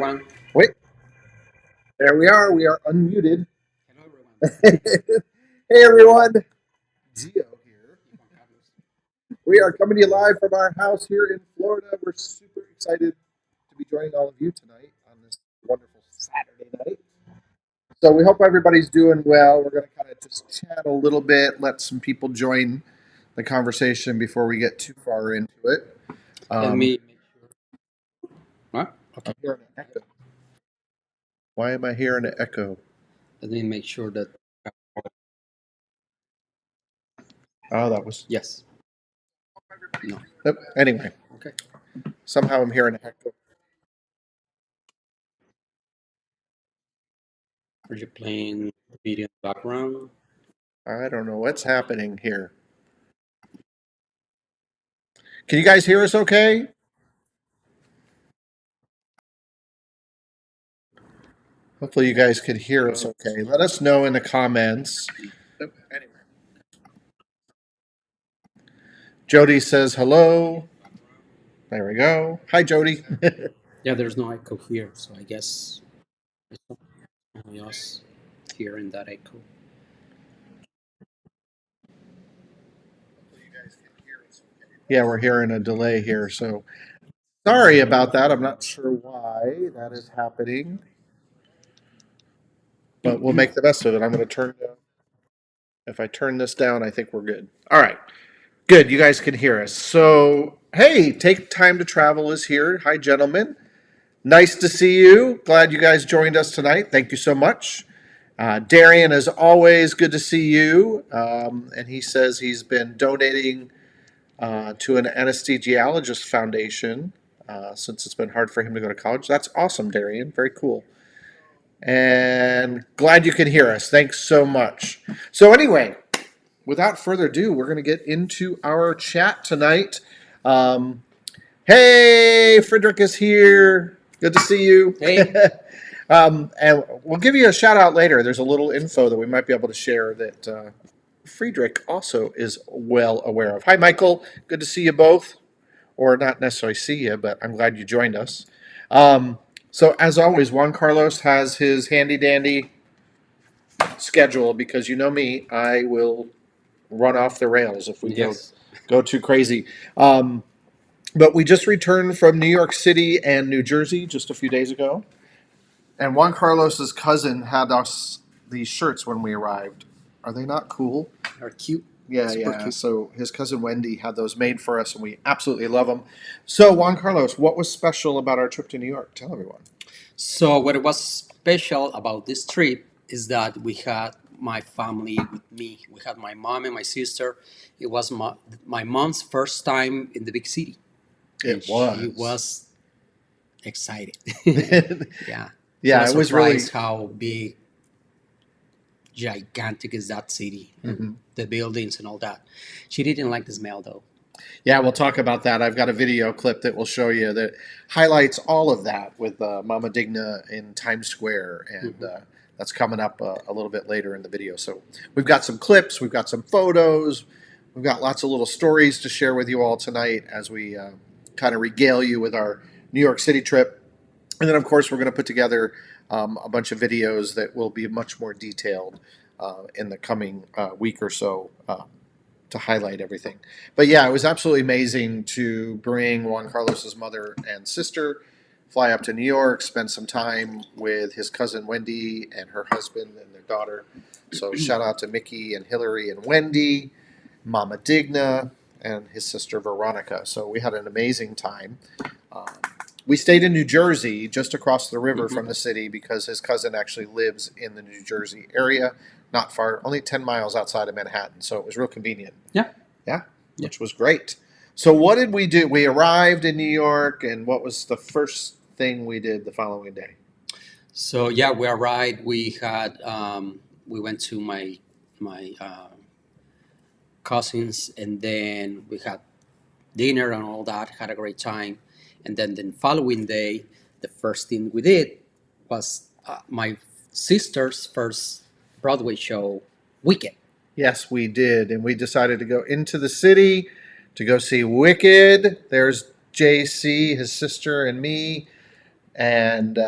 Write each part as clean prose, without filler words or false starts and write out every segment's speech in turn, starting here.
everyone. Wait, there we are. We are unmuted. Hello, everyone. Hey, everyone. Gio here. We are coming to you live from our house here in Florida. We're super excited to be joining all of you tonight on this wonderful Saturday night. So we hope everybody's doing well. We're going to kind of just chat a little bit, let some people join the conversation before we get too far into it. Let me make sure. What? Okay. I'm hearing an echo. Why am I hearing an echo? Let me make sure that. Oh, that was. Yes. No. Nope. Anyway, Okay. somehow I'm hearing an echo. Are you playing video in the background? I don't know what's happening here. Can you guys hear us okay? Hopefully you guys could hear us okay. Let us know in the comments. Anyway. Jody says hello. There we go. Hi, Jody. Yeah, there's no echo here, so I guess it's only us hearing that echo. Yeah, we're hearing a delay here, so sorry about that. I'm not sure why that is happening, but we'll make the best of it. I'm going to turn down. If I turn this down, I think we're good. All right. Good. You guys can hear us. So, hey, Take Time to Travel is here. Hi, gentlemen. Nice to see you. Glad you guys joined us tonight. Thank you so much. Darian, as always, good to see you. And he says he's been donating to an anesthesiologist foundation since it's been hard for him to go to college. That's awesome, Darian. Very cool. And glad you can hear us. Thanks so much. So, anyway, without further ado, we're going to get into our chat tonight. Hey, Frederick is here. Good to see you. Hey. And we'll give you a shout out later. There's a little info that we might be able to share that Friedrich also is well aware of. Hi, Michael. Good to see you both. Or not necessarily see you, but I'm glad you joined us. So, as always, Juan Carlos has his handy dandy schedule because you know me, I will run off the rails if we Yes. go too crazy. But we just returned from New York City and New Jersey just a few days ago. And Juan Carlos's cousin had us these shirts when we arrived. Are they not cool? They're cute. Yeah, Super yeah. cute. So his cousin Wendy had those made for us, and we absolutely love them. So, Juan Carlos, what was special about our trip to New York? Tell everyone. So what was special about this trip is that we had my family with me. We had my mom and my sister. It was my mom's first time in the big city. It She was. was excited. Yeah. Yeah, She it was really. surprised how big, gigantic is that city and the buildings and all that. She didn't like the smell though. Yeah, we'll talk about that. I've got a video clip that will show you that highlights all of that with Mama Digna in Times Square, and that's coming up a little bit later in the video. So we've got some clips, we've got some photos, we've got lots of little stories to share with you all tonight as we kind of regale you with our New York City trip. And then, of course, we're going to put together a bunch of videos that will be much more detailed in the coming week or so to highlight everything. But yeah, it was absolutely amazing to bring Juan Carlos's mother and sister, fly up to New York, spend some time with his cousin Wendy and her husband and their daughter. So shout out to Mickey and Hillary and Wendy, Mama Digna, and his sister Veronica. So we had an amazing time. We stayed in New Jersey, just across the river from the city, because his cousin actually lives in the New Jersey area, not far, only 10 miles outside of Manhattan. So it was real convenient. Yeah, which was great. So what did we do? We arrived in New York, and what was the first thing we did the following day? So yeah, we arrived. We had we went to my cousins, and then we had dinner and all that. Had a great time, and then the following day, the first thing we did was my sister's first Broadway show, Wicked. Yes, we did. And we decided to go into the city to go see Wicked. There's JC, his sister, and me. And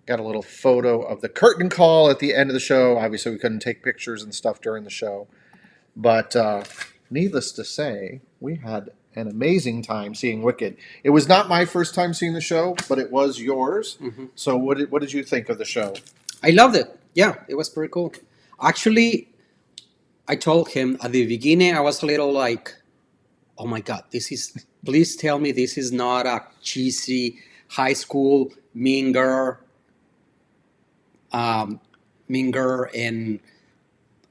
got a little photo of the curtain call at the end of the show. Obviously, we couldn't take pictures and stuff during the show. But needless to say, we had an amazing time seeing Wicked. It was not my first time seeing the show, but it was yours. So what did you think of the show? I loved it. Yeah, it was pretty cool. Actually, I told him at the beginning, I was a little like, oh my God, please tell me this is not a cheesy high school mean girl and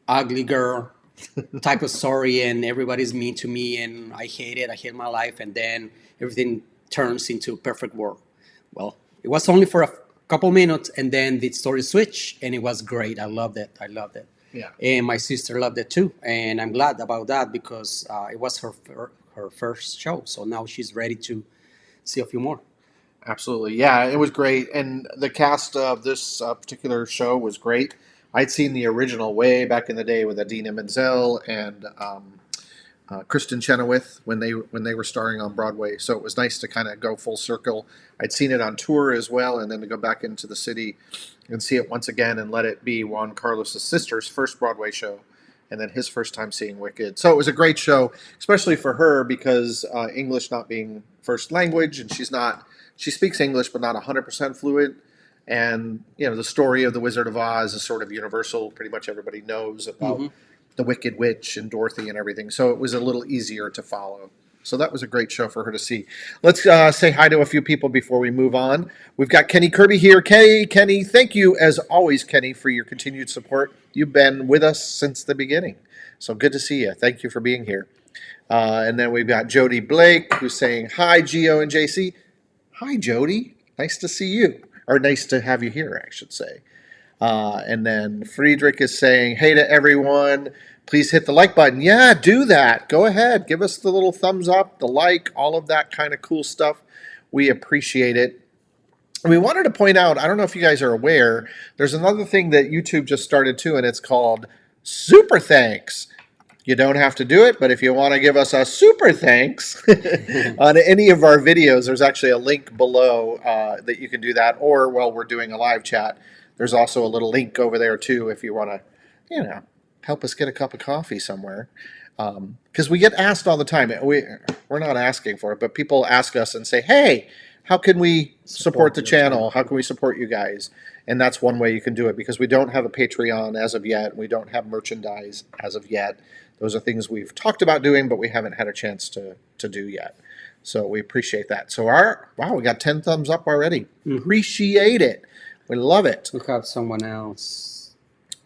ugly girl type of story, and everybody's mean to me, and I hate it. I hate my life, and then everything turns into a perfect world. Well, it was only for a couple minutes, and then the story switched, and it was great. I loved it. I loved it. Yeah. And my sister loved it too, and I'm glad about that because it was her first show, so now she's ready to see a few more. Absolutely. Yeah, it was great. And the cast of this particular show was great. I'd seen the original way back in the day with Adina Menzel and Kristen Chenoweth when they were starring on Broadway. So it was nice to kind of go full circle. I'd seen it on tour as well, and then to go back into the city and see it once again and let it be Juan Carlos's sister's first Broadway show, and then his first time seeing Wicked. So it was a great show, especially for her because English not being first language, and she speaks English but not 100% fluent. And the story of the Wizard of Oz is sort of universal. Pretty much everybody knows about the Wicked Witch and Dorothy and everything. So it was a little easier to follow. So that was a great show for her to see. Let's say hi to a few people before we move on. We've got Kenny Kirby here. Kenny, thank you as always, Kenny, for your continued support. You've been with us since the beginning. So good to see you. Thank you for being here. And then we've got Jody Blake, who's saying, hi, Gio and JC. Hi, Jody. Nice to see you. Or nice to have you here, I should say. And then Friedrich is saying, hey to everyone, please hit the like button. Yeah, do that. Go ahead. Give us the little thumbs up, the like, all of that kind of cool stuff. We appreciate it. And we wanted to point out, I don't know if you guys are aware, there's another thing that YouTube just started too, and it's called Super Thanks. You don't have to do it, but if you want to give us a super thanks on any of our videos, there's actually a link below that you can do that. Or while we're doing a live chat, there's also a little link over there too if you want to, help us get a cup of coffee somewhere. Because we get asked all the time. We're not asking for it, but people ask us and say, hey, how can we support the channel? How can we support you guys? And that's one way you can do it because we don't have a Patreon as of yet. We don't have merchandise as of yet. Those are things we've talked about doing, but we haven't had a chance to do yet. So we appreciate that. So wow, we got 10 thumbs up already. Appreciate it. We love it. We have someone else.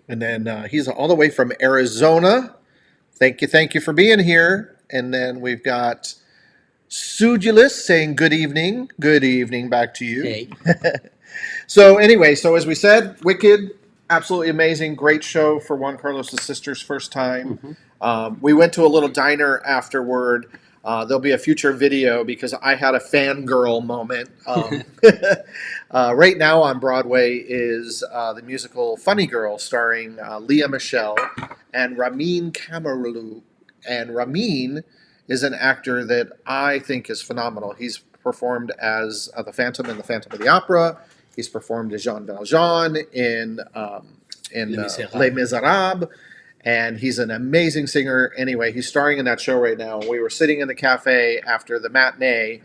And then he's all the way from Arizona. Thank you for being here. And then we've got Sujulus saying good evening. Good evening back to you. Hey. So anyway, as we said, Wicked, absolutely amazing. Great show for Juan Carlos' sister's first time. We went to a little diner afterward. There'll be a future video because I had a fangirl moment. Right now on Broadway is the musical Funny Girl starring Leah Michele and Ramin Kamerlu. And Ramin is an actor that I think is phenomenal. He's performed as the Phantom in The Phantom of the Opera. He's performed as Jean Valjean in Les Miserables. And he's an amazing singer. Anyway, he's starring in that show right now. We were sitting in the cafe after the matinee,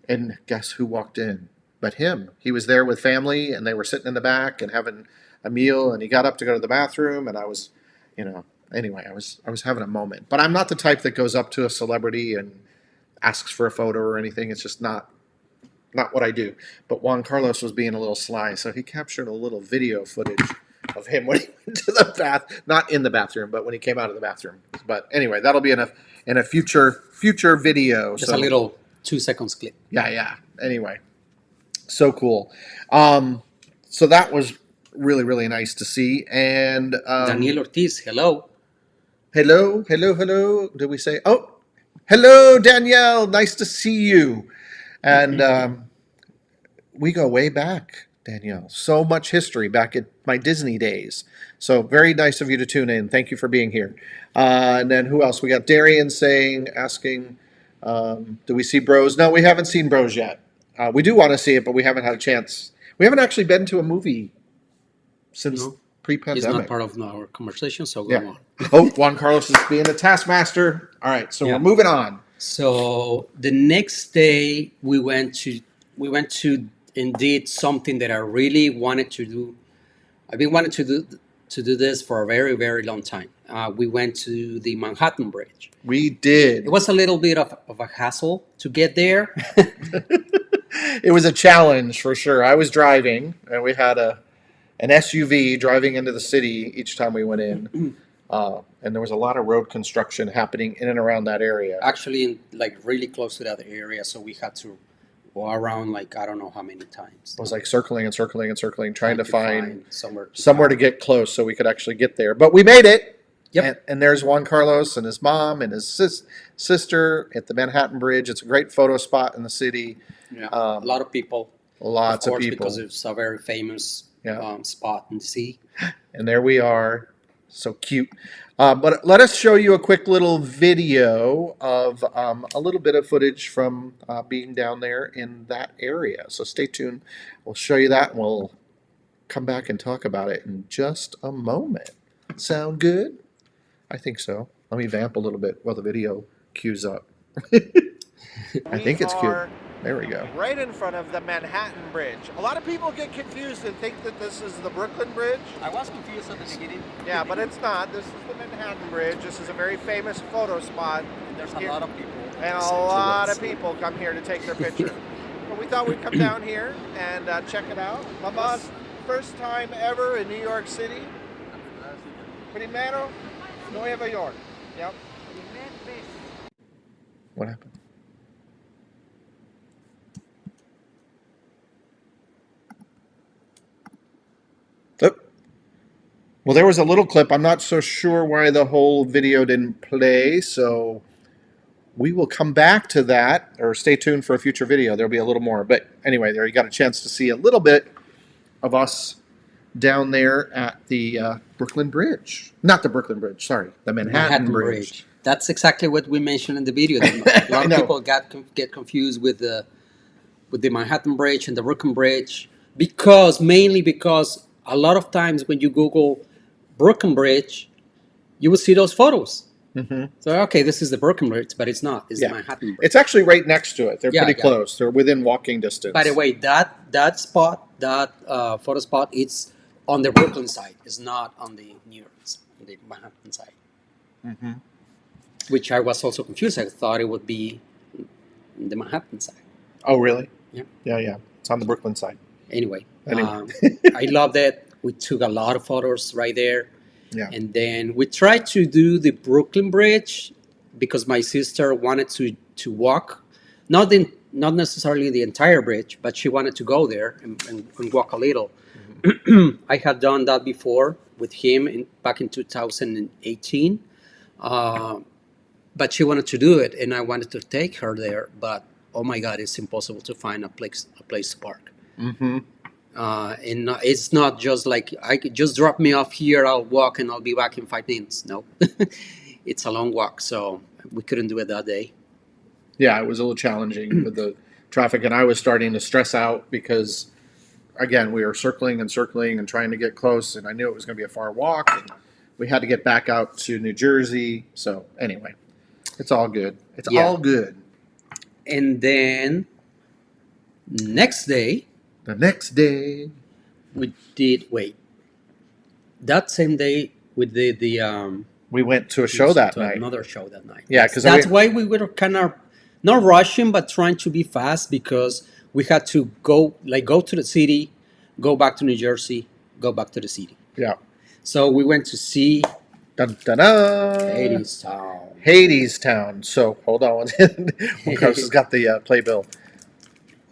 and guess who walked in? But him. He was there with family, and they were sitting in the back and having a meal, and he got up to go to the bathroom, and I was, anyway, I was having a moment. But I'm not the type that goes up to a celebrity and asks for a photo or anything. It's just not what I do. But Juan Carlos was being a little sly, so he captured a little video footage of him when he went to the bath, not in the bathroom, but when he came out of the bathroom. But anyway, that'll be in a future video. Just a little 2 seconds clip. Yeah. Anyway, so cool. So that was really, really nice to see. And Daniel Ortiz, hello. Hello. Did we say? Oh, hello, Danielle. Nice to see you. And we go way back, Danielle. So much history back at my Disney days. So very nice of you to tune in. Thank you for being here. And then who else? We got Darian asking, do we see Bros? No, we haven't seen Bros yet. We do want to see it, but we haven't had a chance. We haven't actually been to a movie since No, it's not pre-pandemic. part of our conversation, so go Yeah. on. Oh, Juan Carlos is being a taskmaster. All right, so Yeah. we're moving on. So the next day we went to and did something that I really wanted to do. I've been wanting to do this for a very very long time. We went to the Manhattan Bridge. We It did. was a little bit of a hassle to get there. It was a challenge for sure. I was driving, and we had an SUV driving into the city each time we went in. And there was a lot of road construction happening in and around that area. Actually, like really close to that area, so we had to go around like I don't know how many times. It was like circling and circling and circling, trying to find somewhere somewhere to get close so we could actually get there. But we made it. Yep. And there's Juan Carlos and his mom and his sister at the Manhattan Bridge. It's a great photo spot in the city. Yeah, a lot of people. Lots Of of course, people. because it's a very famous Yeah. spot in the sea. And there we are. So cute. But let us show you a quick little video of a little bit of footage from being down there in that area. So stay tuned. We'll show you that, and we'll come back and talk about it in just a moment. Sound good? I think so. Let me vamp a little bit while the video cues up. I think it's cute. There we go. Right in front of the Manhattan Bridge. A lot of people get confused and think that this is the Brooklyn Bridge. I was confused at the beginning. Yeah, but it's not. This is the Manhattan Bridge. This is a very famous photo spot. There's Here. a lot of people. And a lot of people come here to take their picture. But we thought we'd come down here and check it out. Mama's first time ever in New York City. Primero, Nueva York. Yep. What happened? Oh. Well, there was a little clip. I'm not so sure why the whole video didn't play, so we will come back to that, or stay tuned for a future video. There'll be a little more. But anyway, there you got a chance to see a little bit of us down there at the Brooklyn Bridge. Not the Brooklyn Bridge, sorry. The Manhattan Bridge. That's exactly what we mentioned in the video. That a lot of people get confused with the Manhattan Bridge and the Brooklyn Bridge mainly because a lot of times when you Google Brooklyn Bridge, you will see those photos. Mm-hmm. So okay, this is the Brooklyn Bridge, but it's not. It's the Manhattan Bridge. It's actually right next to it. They're pretty close. They're within walking distance. By the way, that spot, that photo spot, it's on the Brooklyn side. It's not on the New York, on the Manhattan side. Mm-hmm. Which I was also confused. I thought it would be the Manhattan side. Oh, really? Yeah. Yeah. It's on the Brooklyn side. Anyway. Anyway. I loved it. We took a lot of photos right there. Yeah. And then we tried to do the Brooklyn Bridge because my sister wanted to walk, not necessarily the entire bridge, but she wanted to go there and walk a little. Mm-hmm. I had done that before with him back in 2018. But she wanted to do it, and I wanted to take her there. But oh my God, it's impossible to find a place to park. Mm-hmm. And it's not just like I could just drop me off here. I'll walk and I'll be back in 5 minutes. No, it's a long walk, so we couldn't do it that day. Yeah, it was a little challenging with the traffic, and I was starting to stress out because, again, we were circling and circling and trying to get close, and I knew it was going to be a far walk, and we had to get back out to New Jersey. So anyway. It's all good. It's all good. And then the next day, we did that same day we did we went to a show that night. Another show that night. Yeah, because that's why we were kind of not rushing, but trying to be fast because we had to go to the city, go back to New Jersey, go back to the city. Yeah. So we went to see Hadestown. So hold on. Juan Carlos has got the playbill.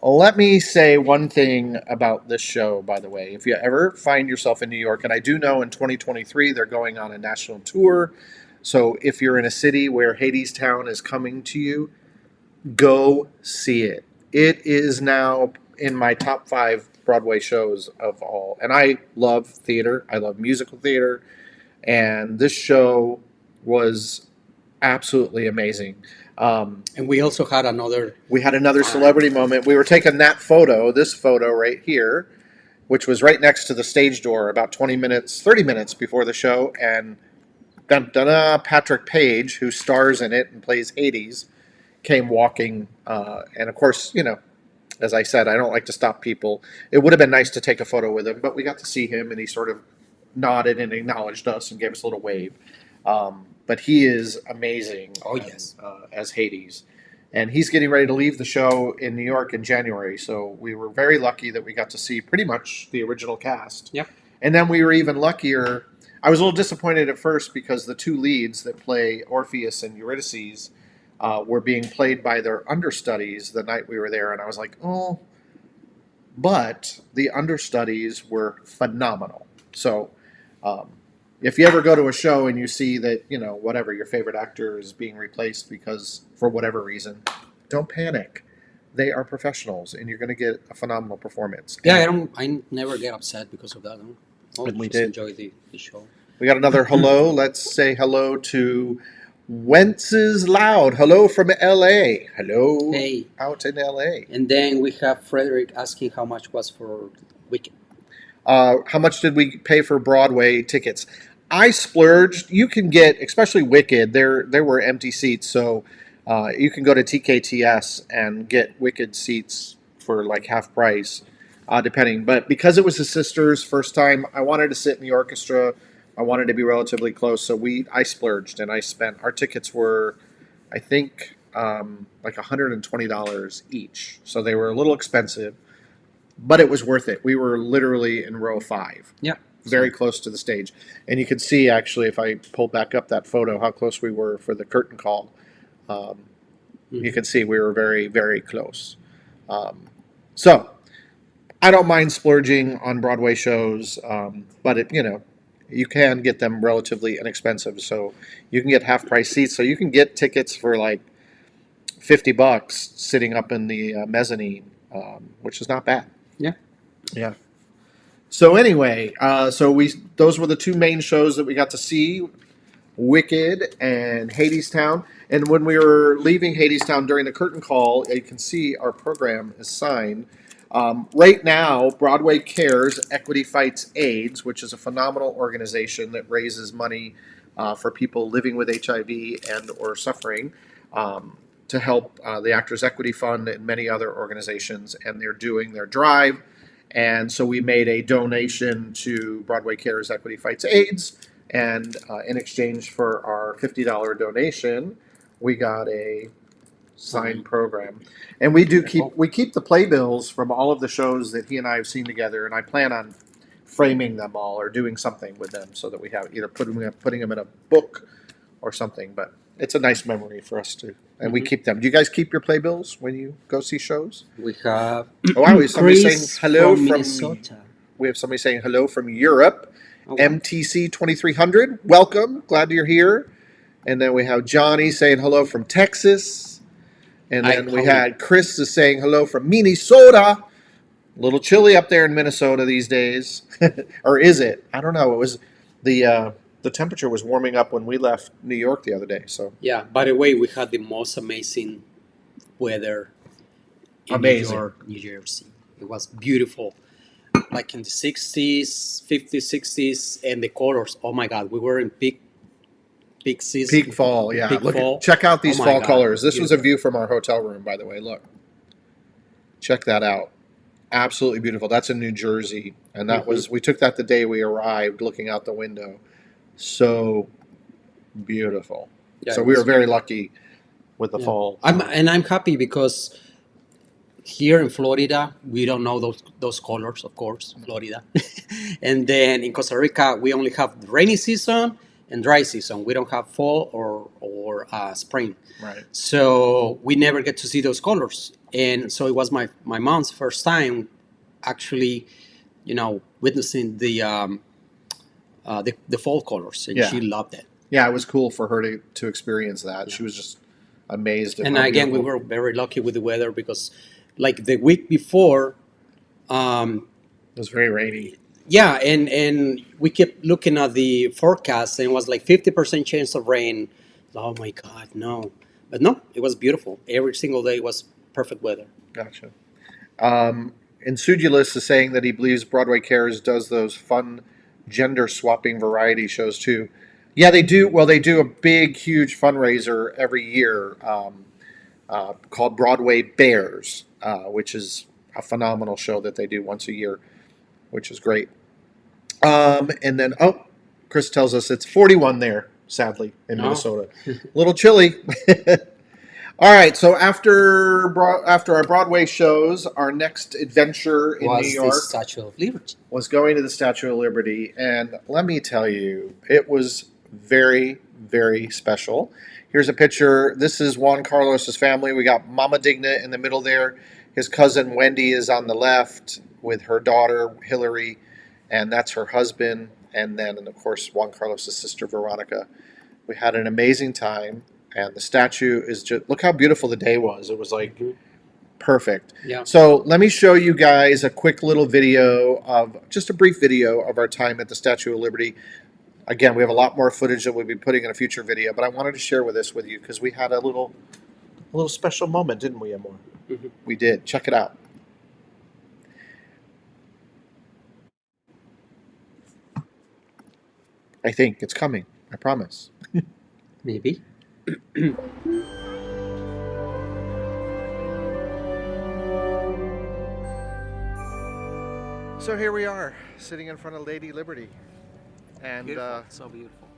Let me say one thing about this show, by the way. If you ever find yourself in New York, and I do know in 2023 they're going on a national tour. So if you're in a city where Hadestown is coming to you, go see it. It is now in my top 5 Broadway shows of all. And I love theater. I love musical theater. And this show was absolutely amazing. And we also had another. We had another celebrity moment. We were taking that photo, this photo right here, which was right next to the stage door, about 20 minutes, 30 minutes before the show, and Patrick Page, who stars in it and plays Hades, came walking, and of course, as I said, I don't like to stop people. It would have been nice to take a photo with him, but we got to see him, and he sort of nodded and acknowledged us and gave us a little wave. But he is amazing. Oh, yes. As Hades, and he's getting ready to leave the show in New York in January. So we were very lucky that we got to see pretty much the original cast. Yep. And then we were even luckier. I was a little disappointed at first because the two leads that play Orpheus and Eurydice were being played by their understudies the night we were there, and I was like, oh. But the understudies were phenomenal. So if you ever go to a show and you see that, whatever, your favorite actor is being replaced because, for whatever reason, don't panic. They are professionals, and you're going to get a phenomenal performance. Yeah, I never get upset because of that. And we just did. enjoy the show. We got another hello. Let's say hello to Wentz's Loud. Hello from LA. Hello. Hey. Out in LA. And then we have Frederick asking how much was for Wicked. How much did we pay for Broadway tickets? I splurged. You can get, especially Wicked, there were empty seats, so you can go to TKTS and get Wicked seats for like half price, depending. But because it was his sister's first time, I wanted to sit in the orchestra. I wanted to be relatively close, so I splurged and I spent. Our tickets were, I think, like $120 each, so they were a little expensive, but it was worth it. We were literally in row 5. Yeah. Very close to the stage. And you can see, actually, if I pull back up that photo, how close we were for the curtain call. You can see we were very, very close. So I don't mind splurging on Broadway shows, but you can get them relatively inexpensive. So you can get half-price seats. So you can get tickets for like $50 sitting up in the mezzanine, which is not bad. Yeah. Yeah. So anyway, those were the two main shows that we got to see, Wicked and Hadestown. And when we were leaving Hadestown during the curtain call, you can see our program is signed. Right now, Broadway Cares Equity Fights AIDS, which is a phenomenal organization that raises money for people living with HIV and or suffering, to help the Actors Equity Fund and many other organizations. And they're doing their drive. And so we made a donation to Broadway Cares Equity Fights AIDS, and in exchange for our $50 donation, we got a signed program. And we keep the playbills from all of the shows that he and I have seen together, and I plan on framing them all or doing something with them so that we have either putting them in a book or something. But it's a nice memory for us to, and we keep them. Do you guys keep your playbills when you go see shows? We have Somebody saying hello from Minnesota. We have somebody saying hello from Europe. Oh, wow. MTC 2300, welcome. Glad you're here. And then we have Johnny saying hello from Texas. And then we had Chris is saying hello from Minnesota. A little chilly up there in Minnesota these days. Or is it? I don't know. It was the temperature was warming up when we left New York the other day. So yeah, by the way, we had the most amazing weather in New Jersey. It was beautiful. Like in the 60s, 50s, 60s, and the colors. Oh my God, we were in peak season. Peak fall, yeah. Fall. Check out these fall colors. This beautiful. was a view from our hotel room, by the way. Look. Check that out. Absolutely beautiful. That's in New Jersey. And that was, we took that the day we arrived, looking out the window. So beautiful. Yeah, so we were very lucky with the fall. I'm happy because here in Florida, we don't know those colors, of course, Florida. And then in Costa Rica, we only have the rainy season and dry season. We don't have fall or spring. Right. So we never get to see those colors. And so it was my mom's first time actually, witnessing the fall colors, and she loved it. Yeah, it was cool for her to experience that. Yeah. She was just amazed. And again, we were very lucky with the weather because, like the week before, it was very rainy. Yeah, and we kept looking at the forecast, and it was like 50% chance of rain. Oh my God, no! No, it was beautiful. Every single day was perfect weather. Gotcha. And Sudulus is saying that he believes Broadway Cares does those fun gender swapping variety shows too. Yeah, they do. Well, they do a big, huge fundraiser every year called Broadway Bears, which is a phenomenal show that they do once a year, which is great. And then, oh, Chris tells us it's 41 there, sadly, in No. Minnesota. A little chilly. All right, so after our Broadway shows, our next adventure in New Was the York Statue of Liberty. was going to the Statue of Liberty, and let me tell you, it was very, very special. Here's a picture. This is Juan Carlos's family. We got Mama Digna in the middle there. His cousin Wendy is on the left with her daughter Hillary, and that's her husband. And then, and of course, Juan Carlos's sister Veronica. We had an amazing time, and the statue is just, look how beautiful the day was. It was like perfect. Yeah. So let me show you guys a quick little video of, just a brief video of our time at the Statue of Liberty. Again, we have a lot more footage that we'll be putting in a future video, but I wanted to share this with you because we had a little special moment, didn't we, Amor? Mm-hmm. We did. Check it out. I think it's coming. I promise. Maybe. So here we are, sitting in front of Lady Liberty. And So beautiful.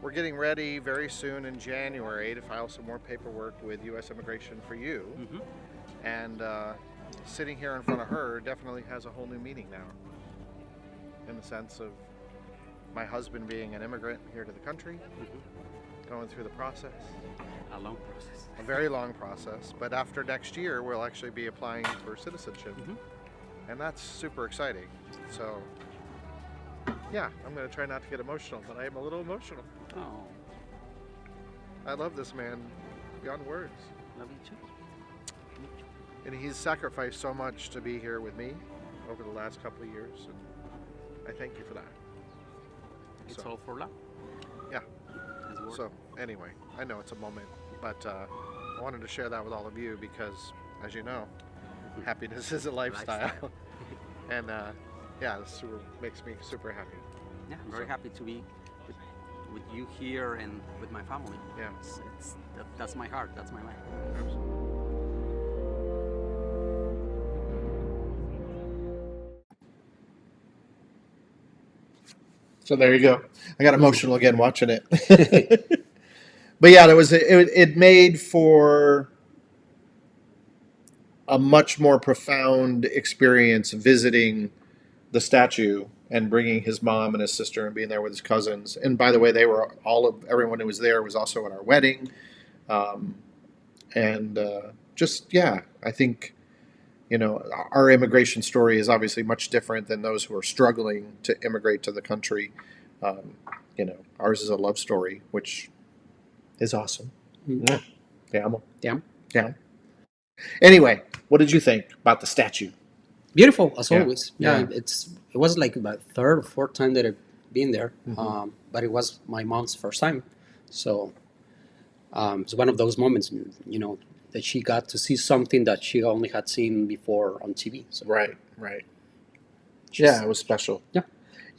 we're getting ready very soon in January to file some more paperwork with U.S. Immigration for you. Mm-hmm. And sitting here in front of her definitely has a whole new meaning now. In the sense of my husband being an immigrant here to the country, going through the process. A long process. A very long process. But after next year, we'll actually be applying for citizenship. And that's super exciting. So, yeah, I'm going to try not to get emotional, but I am a little emotional. Oh, I love this man beyond words. love you too. And he's sacrificed so much to be here with me over the last couple of years. And I thank you for that. It's So- all for love. Yeah. It's worth So, anyway, I know it's a moment, but I wanted to share that with all of you because, as you know, happiness is a lifestyle. And yeah, this makes me super happy. Yeah, I'm very happy to be with you here and with my family. Yeah. That's my heart. That's my life. So there you go. I got emotional again watching it. But yeah, it made for a much more profound experience visiting the statue and bringing his mom and his sister and being there with his cousins. And by the way, everyone who was there was also at our wedding. I think, our immigration story is obviously much different than those who are struggling to immigrate to the country. Ours is a love story, which is awesome. Mm. Yeah. Damn. Yeah. Anyway, what did you think about the statue? Beautiful as Yeah. always. Yeah, Yeah. it was like about third or fourth time that I've been there, Mhm. but it was my mom's first time, so it's one of those moments, that she got to see something that she only had seen before on TV. So Right. just- Yeah, it was special. Yeah.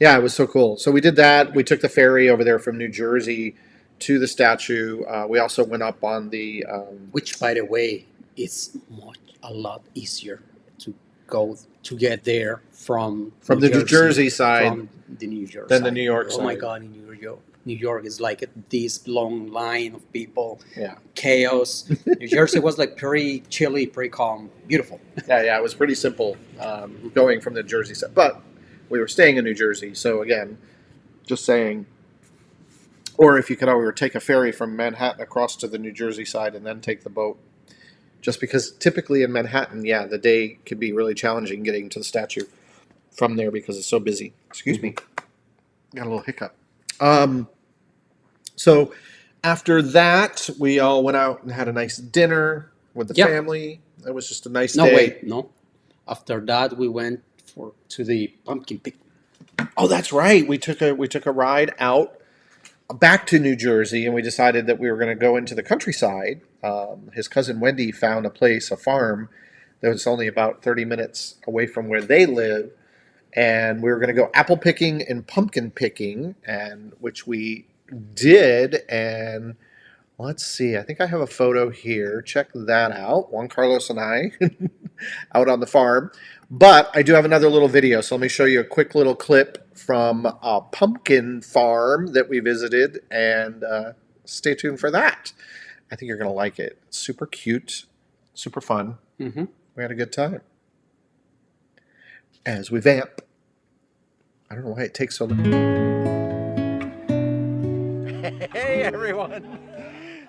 Yeah, it was so cool. So we did that. We took the ferry over there from New Jersey to the statue. We also went up on the. which, by the way, is a lot easier to get there from the New Jersey side from the New York than side. the New York Oh my side. God, in New York is like this long line of people, Yeah. chaos. New Jersey was like pretty chilly, pretty calm, beautiful. Yeah, it was pretty simple going from the Jersey side. But we were staying in New Jersey, so again, just saying. Or if you could ever take a ferry from Manhattan across to the New Jersey side and then take the boat. Just because typically in Manhattan, yeah, the day could be really challenging getting to the statue from there because it's so busy. Excuse me. Got a little hiccup. So after that, we all went out and had a nice dinner with the Yeah. family. It was just a nice No, day. wait, no. After that, we went to the pumpkin picnic. Oh, that's right. We took a ride out back to New Jersey, and we decided that we were going to go into the countryside. His cousin Wendy found a farm that was only about 30 minutes away from where they live, and we were going to go apple picking and pumpkin picking, and which we did. And let's see, I think I have a photo here. Check that out. Juan Carlos and I out on the farm. But I do have another little video, so let me show you a quick little clip from a pumpkin farm that we visited, and stay tuned for that. I think you're going to like it. It's super cute, super fun. Mm-hmm. We had a good time. As we vamp. I don't know why it takes so long. Hey everyone!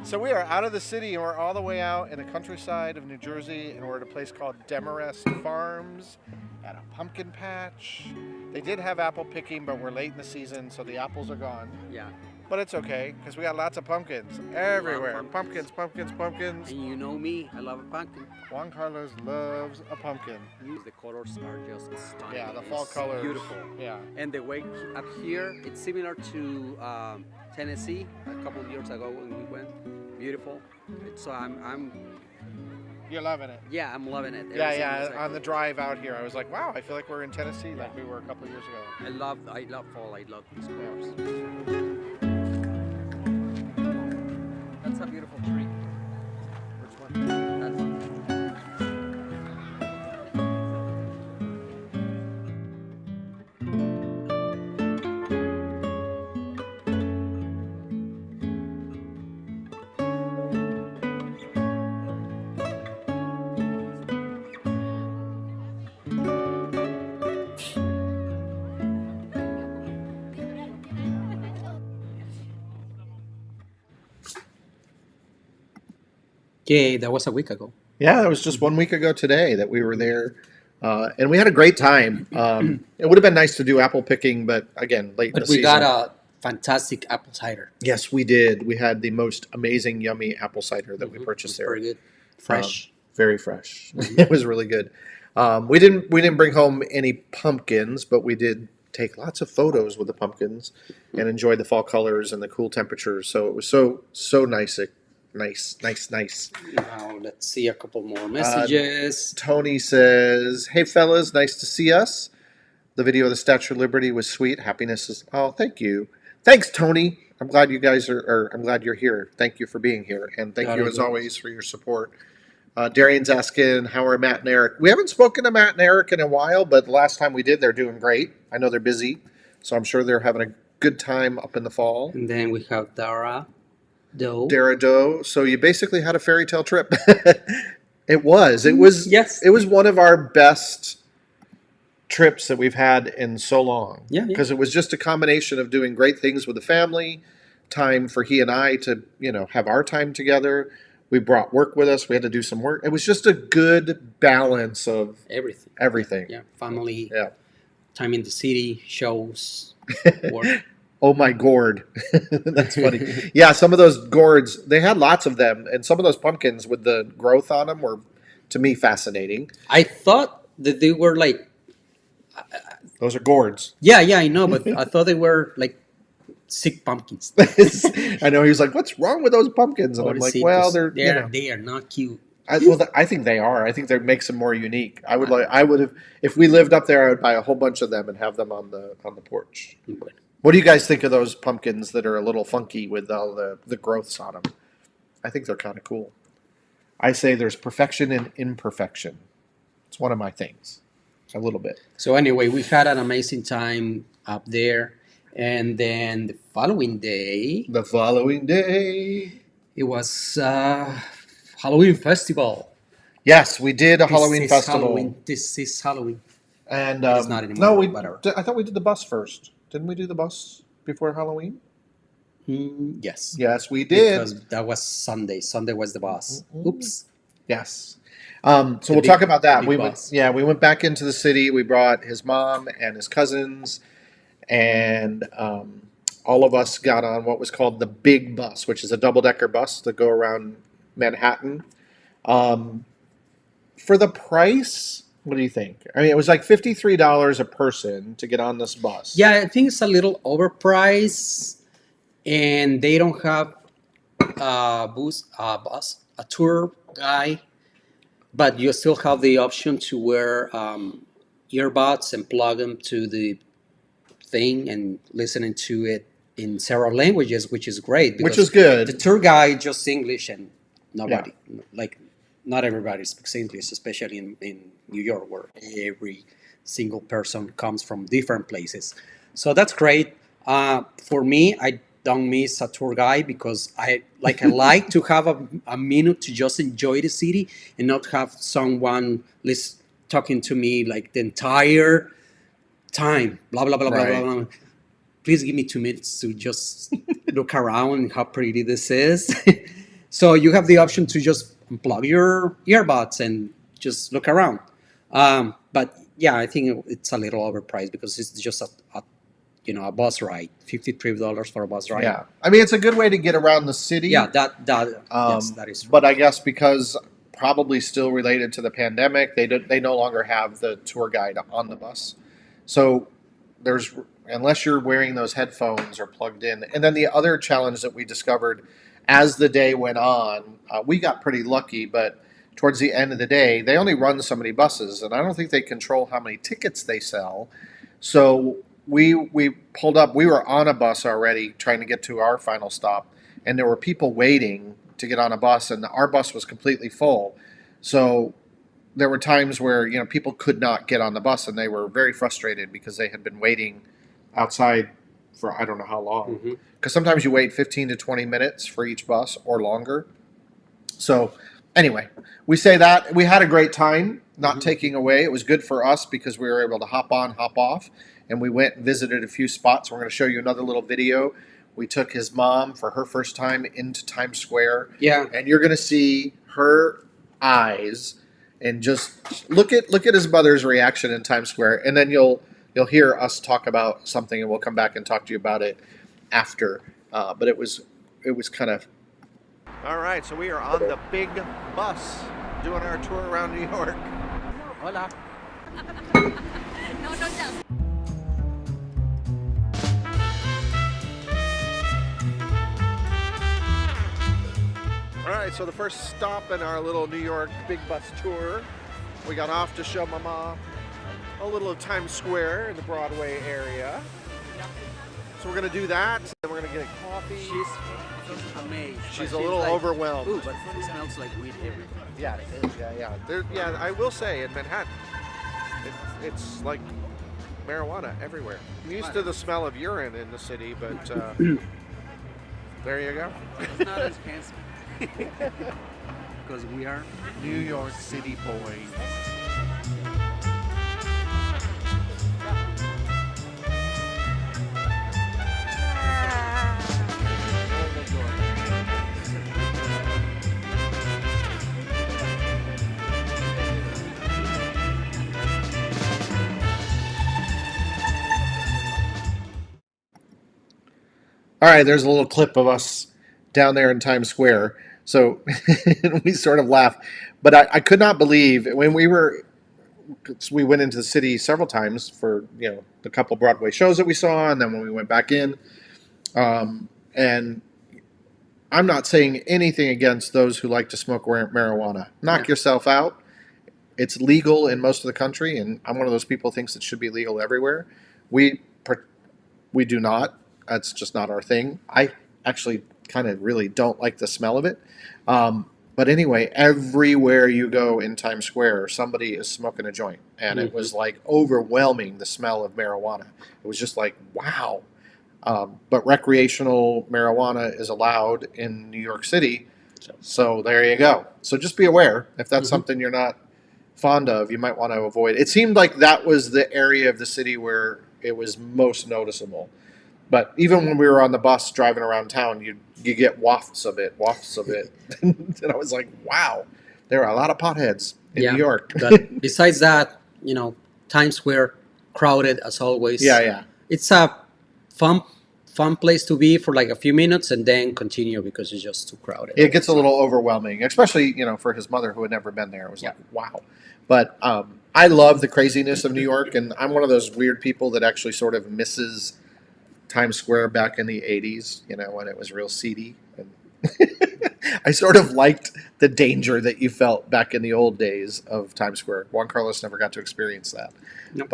So we are out of the city and we're all the way out in the countryside of New Jersey, and we're at a place called Demarest Farms at a pumpkin patch. They did have apple picking, but we're late in the season, so the apples are gone. Yeah. But it's okay, because we got lots of pumpkins everywhere. Pumpkins. Pumpkins. And you know me, I love a pumpkin. Juan Carlos loves a pumpkin. The colors are just stunning. Yeah, the fall It's colors. beautiful. Yeah. And the way up here, it's similar to Tennessee a couple of years ago when we went. Beautiful. So I'm You're loving it. yeah, I'm loving it. Yeah, Everything yeah. is like- On the drive out here, I was like, wow, I feel like we're in Tennessee like we were a couple of years ago. I love fall. I love these colors. That's a beautiful tree. Which one? That one. Yeah, that was a week ago. Yeah, it was just 1 week ago today that we were there, and we had a great time. It would have been nice to do apple picking, but again, late in But the we season. got a fantastic apple cider. Yes, we did. We had the most amazing, yummy apple cider that we purchased there. Very good. Fresh. Very fresh. It was really good. We didn't bring home any pumpkins, but we did take lots of photos with the pumpkins and enjoy the fall colors and the cool temperatures. So it was so nice. Nice. Now let's see a couple more messages. Tony says, "Hey fellas, nice to see us. The video of the Statue of Liberty was sweet. Happiness is oh, thank you. Thanks, Tony. I'm glad you guys I'm glad you're here. Thank you for being here, and thank you as always for your support." Darian's asking, "How are Matt and Eric?" We haven't spoken to Matt and Eric in a while, but the last time we did, they're doing great. I know they're busy, so I'm sure they're having a good time up in the fall. And then we have Dara Doe. Doe. So you basically had a fairy tale trip. It was. Yes. It was one of our best trips that we've had in so long. Yeah. Because it was just a combination of doing great things with the family, time for he and I to, have our time together. We brought work with us. We had to do some work. It was just a good balance of Everything. everything. Yeah. Family. Yeah. Time in the city. Shows. Work. Oh my gourd. That's funny. Yeah, some of those gourds, they had lots of them, and some of those pumpkins with the growth on them were, to me, fascinating. I thought that they were like. Those are gourds. Yeah, I know, but I thought they were like sick pumpkins. I know, he was like, "What's wrong with those pumpkins?" And I'm like, "Well, they are not cute." I think they are. I think that makes them more unique. I would have, if we lived up there, I would buy a whole bunch of them and have them on the porch. What do you guys think of those pumpkins that are a little funky with all the growths on them? I think they're kind of cool. I say there's perfection in imperfection. It's one of my things, a little bit. So anyway, we had an amazing time up there, and then the following day, it was Halloween festival. Yes, we did a Halloween festival. This is Halloween. And It's not anymore, whatever. I thought we did the bus first. Didn't we do the bus before Halloween? Yes. Yes, we did. Because that was Sunday. Sunday was the boss. Oops. Yes. So we'll talk about that. We boss. went back into the city. We brought his mom and his cousins, and all of us got on what was called the big bus, which is a double-decker bus that go around Manhattan. For the price, what do you think? I mean, it was like $53 a person to get on this bus. Yeah, I think it's a little overpriced. and they don't have a tour guy, but you still have the option to wear earbuds and plug them to the thing and listening to it in several languages, which is great Which because is good. the tour guide just English and Yeah. nobody like not everybody speaks English, especially in New York where every single person comes from different places. So that's great. For me, I don't miss a tour guide because I like to have a minute to just enjoy the city and not have someone talking to me like the entire time, blah blah blah blah blah Right. blah. Please give me 2 minutes to just look around and how pretty this is. So you have the option to just unplug your earbuds and just look around. But yeah, I think it's a little overpriced because it's just a bus ride, $53 for a bus ride. Yeah. I mean, it's a good way to get around the city. Yeah, yes, that is true. But I guess because probably still related to the pandemic, they no longer have the tour guide on the bus. So there's unless you're wearing those headphones or plugged in. And then the other challenge that we discovered as the day went on, we got pretty lucky, but towards the end of the day, they only run so many buses, and I don't think they control how many tickets they sell. So we pulled up. We were on a bus already, trying to get to our final stop, and there were people waiting to get on a bus, and our bus was completely full. So there were times where people could not get on the bus, and they were very frustrated because they had been waiting outside for I don't know how long. Mhm. Because sometimes you wait 15 to 20 minutes for each bus or longer. So anyway, we say that we had a great time. Not taking away, it was good for us because we were able to hop on, hop off, and we went and visited a few spots. We're going to show you another little video. We took his mom for her first time into Times Square, Yeah, and you're going to see her eyes, and just look at his mother's reaction in Times Square, and then you'll hear us talk about something, and we'll come back and talk to you about it after. But it was kind of All right, so we are on the big bus doing our tour around New York. Hola. No, no, no. All right, so the first stop in our little New York big bus tour, we got off to show Mama a little of Times Square in the Broadway area. So we're gonna do that, and we're gonna get a coffee. She's amazed. She's but a little like, overwhelmed. Ooh, but it smells like weed everywhere. Yeah, it is. Yeah. I will say in Manhattan, it's like marijuana everywhere. I'm used to the smell of urine in the city, but there you go. It's not as handsome. Because we are New York City boys. all right. There's a little clip of us down there in Times Square. So we sort of laugh, but I could not believe when we went into the city several times for the couple Broadway shows that we saw, and then when we went back in, and I'm not saying anything against those who like to smoke marijuana. Knock yourself out. It's legal in most of the country, and I'm one of those people who thinks it should be legal everywhere. We do not. That's just not our thing. I actually kind of really don't like the smell of it. But anyway, everywhere you go in Times Square, somebody is smoking a joint. And it was like overwhelming, the smell of marijuana. It was just like, wow. But recreational marijuana is allowed in New York City. So there you go. So just be aware. If that's something you're not fond of, you might want to avoid. It seemed like that was the area of the city where it was most noticeable. But even when we were on the bus driving around town, you get wafts of it. And I was like, wow, there are a lot of potheads in New York. But besides that, Times Square crowded as always. Yeah. It's a fun place to be for like a few minutes and then continue because it's just too crowded. It gets a little overwhelming, especially, for his mother who had never been there. It was like, wow. But I love the craziness of New York, and I'm one of those weird people that actually sort of misses Times Square back in the 80s, when it was real seedy. And I sort of liked the danger that you felt back in the old days of Times Square. Juan Carlos never got to experience that. Nope.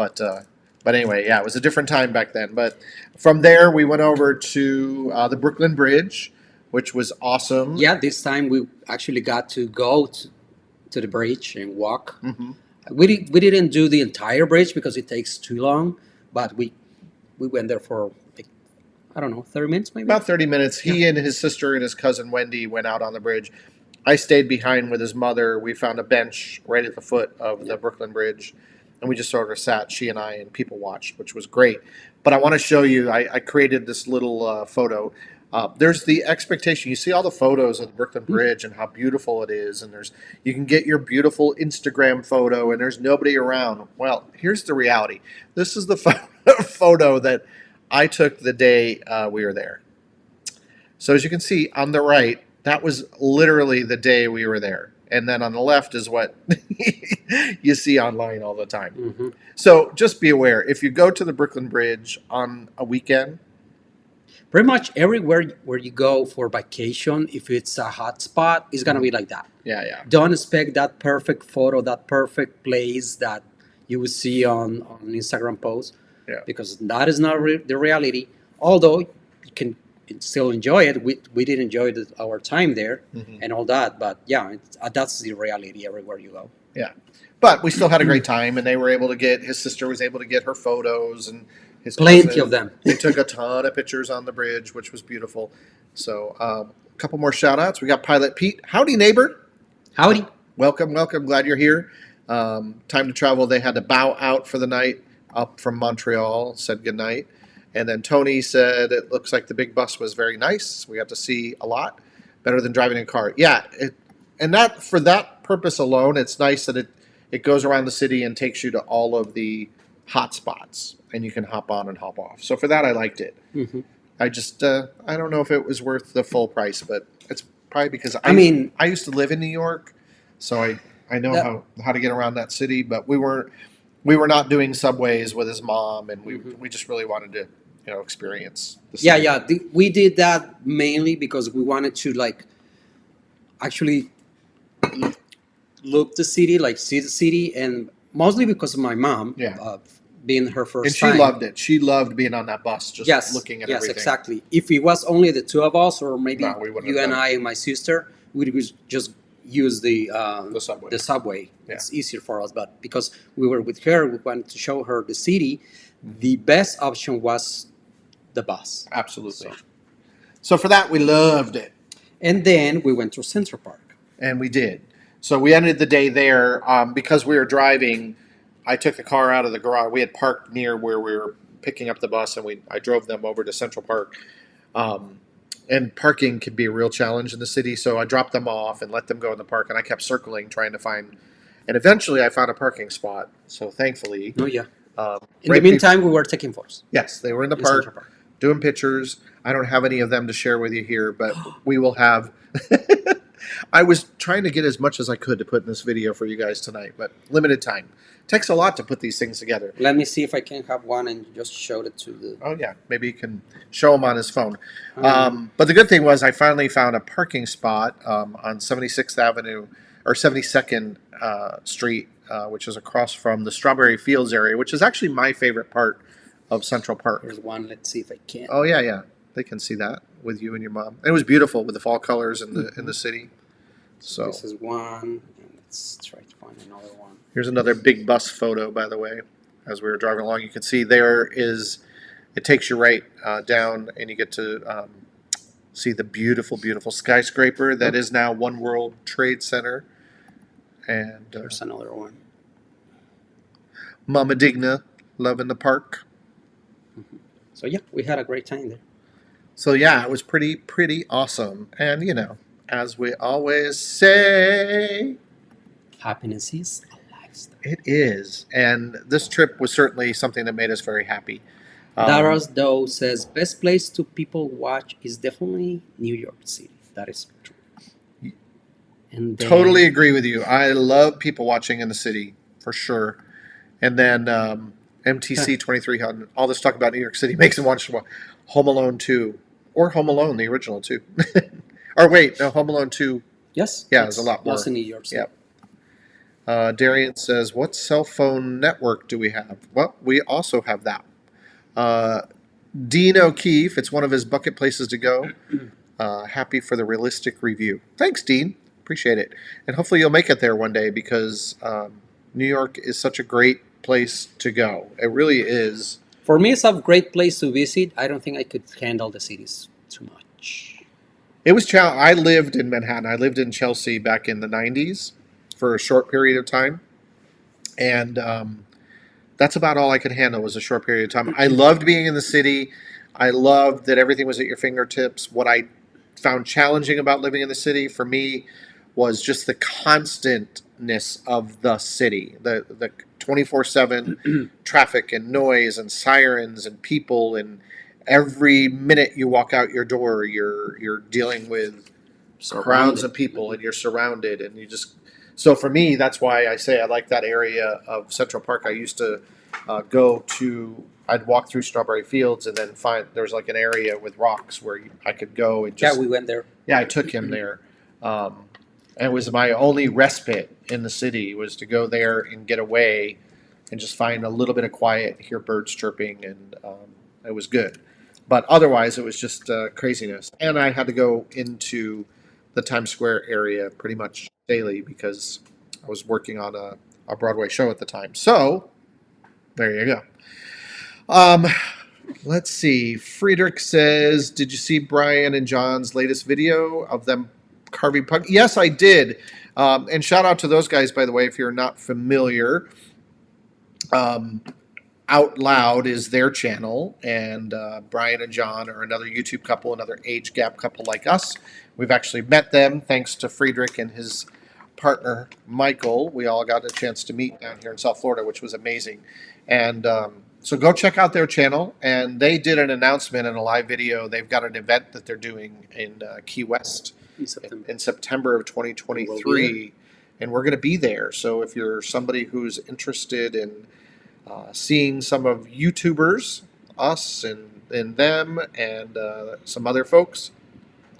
But anyway, yeah, it was a different time back then. But from there, we went over to the Brooklyn Bridge, which was awesome. Yeah, this time we actually got to go to the bridge and walk. Mm-hmm. We didn't do the entire bridge because it takes too long, but we went there for, like, I don't know, 30 minutes maybe? About 30 minutes. He and his sister and his cousin Wendy went out on the bridge. I stayed behind with his mother. We found a bench right at the foot of the Brooklyn Bridge, and we just sort of sat, she and I, and people watched, which was great. But I want to show you, I created this little photo. There's the expectation. You see all the photos of the Brooklyn Bridge and how beautiful it is, and you can get your beautiful Instagram photo, and there's nobody around. Well, here's the reality. This is the photo that I took the day we were there. So as you can see on the right, that was literally the day we were there. And then on the left is what you see online all the time. Mm-hmm. So just be aware, if you go to the Brooklyn Bridge on a weekend, Pretty much everywhere where you go for vacation, if it's a hot spot, it's going to be like that. yeah. Don't expect that perfect photo, that perfect place that you will see on Instagram posts, because that is not the reality. Although you can still enjoy it, we did enjoy our time there and all that. But yeah, that's the reality everywhere you go. Yeah, but we still had a great time, and his sister was able to get her photos, and his Plenty cousin. of them. They took a ton of pictures on the bridge, which was beautiful. So a couple more shout outs. We got Pilot Pete. Howdy, neighbor. Howdy. Welcome. Glad you're here. Time to Travel, they had to bow out for the night up from Montreal, said good night. And then Tony said it looks like the big bus was very nice. We got to see a lot. Better than driving in a car. Yeah, and that for that purpose alone, it's nice that it goes around the city and takes you to all of the hot spots, and you can hop on and hop off. So for that, I liked it. Mm-hmm. I just I don't know if it was worth the full price, but it's probably because I used to live in New York, so I know how to get around that city. But we were not doing subways with his mom, and we just really wanted to experience the city. Yeah. We did that mainly because we wanted to actually look the city, see the city, and mostly because of my mom. Yeah. Being her first time. And she time. loved it. She loved being on that bus, just looking at everything. Yes, exactly. If it was only the two of us, or maybe you and I and my sister, we would just use the subway. The subway. Yeah. It's easier for us. But because we were with her, we wanted to show her the city. The best option was the bus. Absolutely. So for that, we loved it. And then we went to Central Park. And we did. So we ended the day there because we were driving. I took the car out of the garage. We had parked near where we were picking up the bus, and I drove them over to Central Park. And parking can be a real challenge in the city, so I dropped them off and let them go in the park, and I kept circling, trying to find. And eventually, I found a parking spot. So thankfully, in the meantime, we were taking photos. Yes, they were in the park doing pictures. I don't have any of them to share with you here, but we will have. I was trying to get as much as I could to put in this video for you guys tonight, but limited time. Takes a lot to put these things together. Let me see if I can have one and just show it to the... Oh, yeah. Maybe you can show him on his phone. But the good thing was I finally found a parking spot on 76th Avenue, or 72nd Street, which is across from the Strawberry Fields area, which is actually my favorite part of Central Park. There's one. Let's see if I can. Oh, yeah. They can see that with you and your mom. It was beautiful with the fall colors in the city. So this is one. And let's try to find another one. Here's another big bus photo, by the way. As we were driving along, you can see it takes you right down, and you get to see the beautiful, beautiful skyscraper that is now One World Trade Center. And there's another one. Mama Digna, loving the park. Mm-hmm. So yeah, we had a great time there. So yeah, it was pretty awesome. And as we always say, happiness is a lifestyle. It is. And this trip was certainly something that made us very happy. Dara's, though, says best place to people watch is definitely New York City. That is true. And then, totally agree with you. I love people watching in the city, for sure. And then MTC 2300, all this talk about New York City makes them want to Home Alone 2, or Home Alone, the original 2. Or wait, no, Home Alone 2. Yes. Yeah, there's a lot more. Was in New York City. Yep. Darian says, what cell phone network do we have? Well, we also have that. Dean O'Keefe, it's one of his bucket places to go. Happy for the realistic review. Thanks, Dean. Appreciate it. And hopefully you'll make it there one day, because New York is such a great place to go. It really is. For me, it's a great place to visit. I don't think I could handle the cities too much. It was I lived in Manhattan. I lived in Chelsea back in the 90s for a short period of time. And that's about all I could handle, was a short period of time. I loved being in the city. I loved that everything was at your fingertips. What I found challenging about living in the city for me was just the constantness of the city, the 24/7 traffic and noise and sirens and people, and every minute you walk out your door, you're dealing with crowds of people, and you're surrounded, and you just. So for me, that's why I say I like that area of Central Park. I used to I'd walk through Strawberry Fields and then find there's like an area with rocks where I could go and just. Yeah, we went there. Yeah, I took him there. And it was my only respite in the city, was to go there and get away and just find a little bit of quiet, hear birds chirping, and it was good. But otherwise, it was just craziness. And I had to go into the Times Square area pretty much daily, because I was working on a Broadway show at the time. So, there you go. Let's see. Friedrich says, did you see Brian and John's latest video of them carving pug? Yes, I did. And shout out to those guys, by the way, if you're not familiar. Out Loud is their channel, and Brian and John are another YouTube couple, another age gap couple like us. We've actually met them thanks to Friedrich and his partner, Michael. We all got a chance to meet down here in South Florida, which was amazing. And so go check out their channel. And they did an announcement in a live video. They've got an event that they're doing in Key West in September of 2023. And we're going to be there. So if you're somebody who's interested in seeing some of YouTubers, us and them, and some other folks,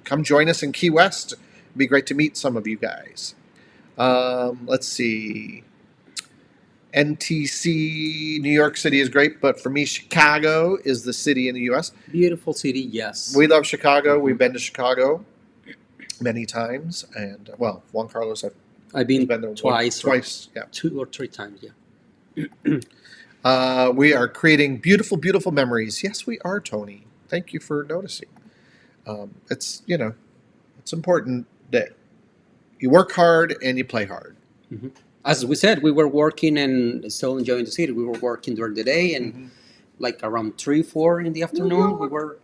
come join us in Key West. It'd be great to meet some of you guys. Let's see. NTC, New York City is great, but for me, Chicago is the city in the U.S. Beautiful city, yes. We love Chicago. We've been to Chicago many times, and well, Juan Carlos, I've been there twice, yeah, 2 or 3 times, yeah. We are creating beautiful, beautiful memories. Yes, we are, Tony. Thank you for noticing. It's it's important that you work hard and you play hard. Mm-hmm. As we said, we were working and still enjoying the city. We were working during the day, and like around 3, 4 in the afternoon, we were